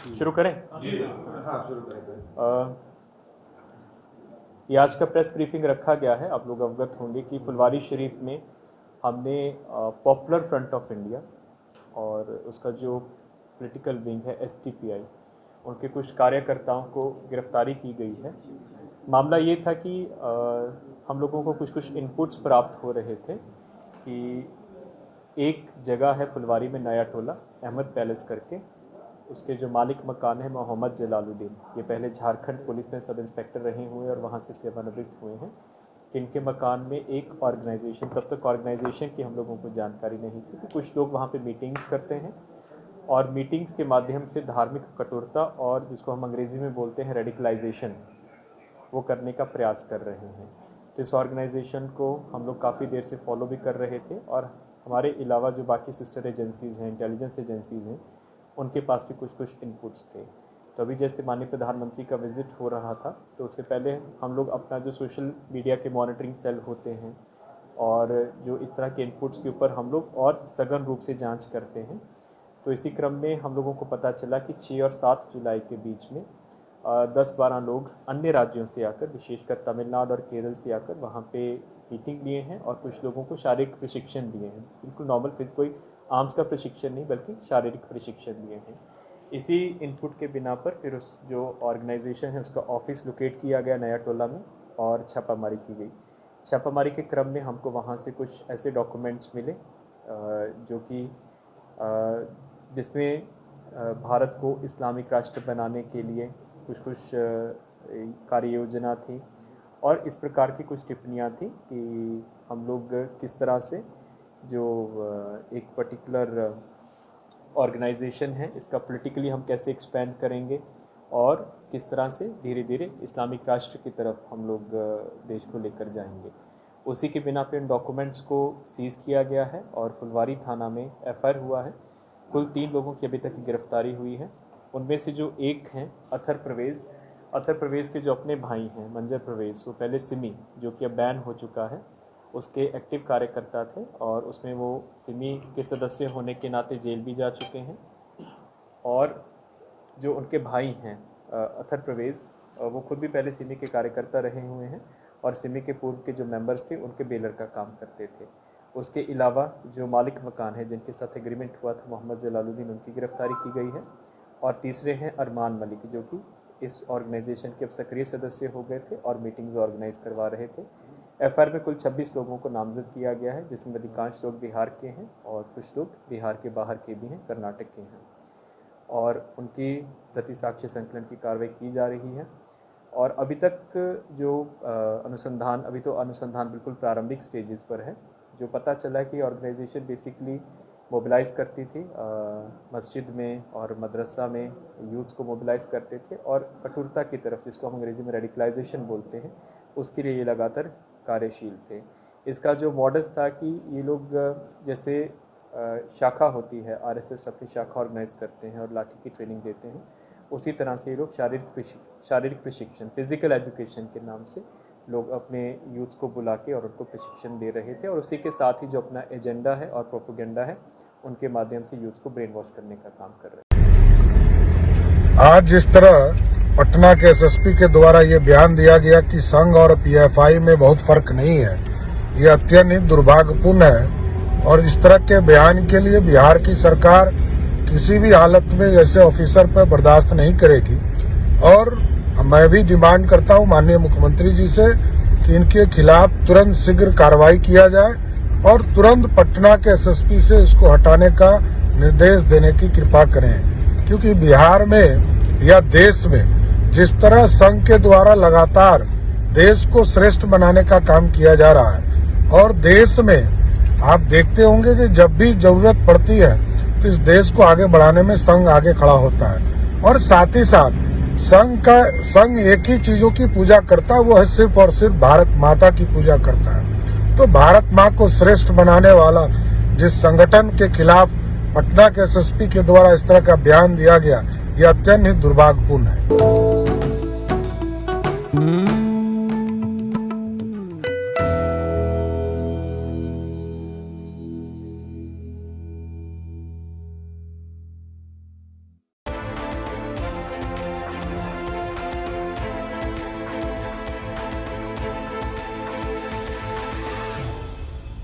शुरू करें? जी हाँ, शुरू करें। ये आज का प्रेस ब्रीफिंग रखा गया है। आप लोग अवगत होंगे कि फुलवारी शरीफ में हमने पॉपुलर फ्रंट ऑफ इंडिया और उसका जो पॉलिटिकल विंग है STPI, उनके कुछ कार्यकर्ताओं को गिरफ्तारी की गई है। मामला ये था कि हम लोगों को कुछ इनपुट्स प्राप्त हो रहे थे कि एक जगह है फुलवारी में, नया टोला अहमद पैलेस करके, उसके जो मालिक मकान है मोहम्मद जलालुद्दीन, ये पहले झारखंड पुलिस में सब इंस्पेक्टर रहे हुए और वहाँ से सेवानिवृत्त हुए हैं, कि इनके मकान में एक ऑर्गेनाइजेशन, तब तक ऑर्गेनाइजेशन की हम लोगों को जानकारी नहीं थी कि कुछ लोग वहाँ पे मीटिंग्स करते हैं और मीटिंग्स के माध्यम से धार्मिक कठोरता और जिसको हम अंग्रेज़ी में बोलते हैं रेडिकलाइजेशन, वो करने का प्रयास कर रहे हैं। तो इस ऑर्गेनाइजेशन को हम लोग काफ़ी देर से फॉलो भी कर रहे थे और हमारे अलावा जो बाकी सिस्टर एजेंसीज़ हैं, इंटेलिजेंस एजेंसीज़ हैं, उनके पास भी कुछ इनपुट्स थे। तो अभी जैसे माननीय प्रधानमंत्री का विज़िट हो रहा था, तो उससे पहले हम लोग अपना जो सोशल मीडिया के मॉनिटरिंग सेल होते हैं और जो इस तरह के इनपुट्स के ऊपर हम लोग और सघन रूप से जांच करते हैं, तो इसी क्रम में हम लोगों को पता चला कि 6 और 7 जुलाई के बीच में 10-12 लोग अन्य राज्यों से आकर, विशेषकर तमिलनाडु और केरल से आकर वहाँ पे मीटिंग लिए हैं और कुछ लोगों को शारीरिक प्रशिक्षण दिए हैं। बिल्कुल नॉर्मल फिजिकल, कोई आर्म्स का प्रशिक्षण नहीं बल्कि शारीरिक प्रशिक्षण दिए हैं। इसी इनपुट के बिना पर फिर उस जो ऑर्गेनाइजेशन है उसका ऑफिस लोकेट किया गया नया टोला में और छापामारी की गई। छापामारी के क्रम में हमको वहाँ से कुछ ऐसे डॉक्यूमेंट्स मिले जो कि जिसमें भारत को इस्लामिक राष्ट्र बनाने के लिए कुछ कार्य योजना थी और इस प्रकार की कुछ टिप्पणियाँ थी कि हम लोग किस तरह से जो एक पर्टिकुलर ऑर्गेनाइजेशन है इसका पॉलिटिकली हम कैसे एक्सपेंड करेंगे और किस तरह से धीरे धीरे इस्लामिक राष्ट्र की तरफ हम लोग देश को लेकर जाएंगे। उसी के बिना पे इन डॉक्यूमेंट्स को सीज़ किया गया है और फुलवारी थाना में FIR हुआ है। कुल 3 लोगों की अभी तक गिरफ्तारी हुई है। उनमें से जो एक हैं अथर प्रवेश के जो अपने भाई हैं मंजर प्रवेश, वो पहले सिमी, जो कि अब बैन हो चुका है, उसके एक्टिव कार्यकर्ता थे और उसमें वो सिमी के सदस्य होने के नाते जेल भी जा चुके हैं। और जो उनके भाई हैं अथर प्रवेश, वो खुद भी पहले सिमी के कार्यकर्ता रहे हुए हैं और सिमी के पूर्व के जो मेंबर्स थे उनके बेलर का काम करते थे। उसके अलावा जो मालिक मकान है जिनके साथ एग्रीमेंट हुआ था मोहम्मद जलालुद्दीन, उनकी गिरफ्तारी की गई है। और तीसरे हैं अरमान मलिक, जो कि इस ऑर्गेनाइजेशन के अब सक्रिय सदस्य हो गए थे और मीटिंग्स ऑर्गेनाइज करवा रहे थे। FIR में कुल 26 लोगों को नामजद किया गया है, जिसमें अधिकांश लोग बिहार के हैं और कुछ लोग बिहार के बाहर के भी हैं, कर्नाटक के हैं, और उनकी प्रति साक्ष्य संकलन की कार्रवाई की जा रही है। और अभी तक जो अनुसंधान, अभी तो अनुसंधान बिल्कुल प्रारंभिक स्टेजेस पर है। जो पता चला कि ऑर्गेनाइजेशन बेसिकली मोबिलाइज़ करती थी, मस्जिद में और मदरसा में यूथ्स को मोबिलाइज़ करते थे और कठोरता की तरफ, जिसको हम अंग्रेज़ी में रेडिकलाइजेशन बोलते हैं, उसके लिए ये लगातार कार्यशील थे। इसका जो मॉडस था कि ये लोग जैसे शाखा होती है, RSS अपनी शाखा ऑर्गेनाइज करते हैं और लाठी की ट्रेनिंग देते हैं, उसी तरह से ये लोग शारीरिक प्रशिक्षण, फिजिकल एजुकेशन के नाम से लोग अपने यूथ्स को बुला के और उनको प्रशिक्षण दे रहे थे और उसी के साथ ही जो अपना एजेंडा है और प्रोपेगेंडा है उनके माध्यम से यूथ्स को ब्रेन वॉश करने का काम कर रहे हैं। आज जिस तरह पटना के SSP के द्वारा ये बयान दिया गया कि संघ और PFI में बहुत फर्क नहीं है, ये अत्यंत दुर्भाग्यपूर्ण है और इस तरह के बयान के लिए बिहार की सरकार किसी भी हालत में ऐसे ऑफिसर पर बर्दाश्त नहीं करेगी। और मैं भी डिमांड करता हूं माननीय मुख्यमंत्री जी से कि इनके खिलाफ तुरंत शीघ्र कार्रवाई किया जाए और तुरंत पटना के SSP से इसको हटाने का निर्देश देने की कृपा करें, क्योंकि बिहार में या देश में जिस तरह संघ के द्वारा लगातार देश को श्रेष्ठ बनाने का काम किया जा रहा है और देश में आप देखते होंगे कि जब भी जरूरत पड़ती है तो इस देश को आगे बढ़ाने में संघ आगे खड़ा होता है। और साथ ही साथ संघ एक ही चीजों की पूजा करता है, वो है सिर्फ और सिर्फ भारत माता की पूजा करता है। तो भारत माँ को श्रेष्ठ बनाने वाला जिस संगठन के खिलाफ पटना के SSP के द्वारा इस तरह का बयान दिया गया, ये अत्यंत ही दुर्भाग्यपूर्ण है।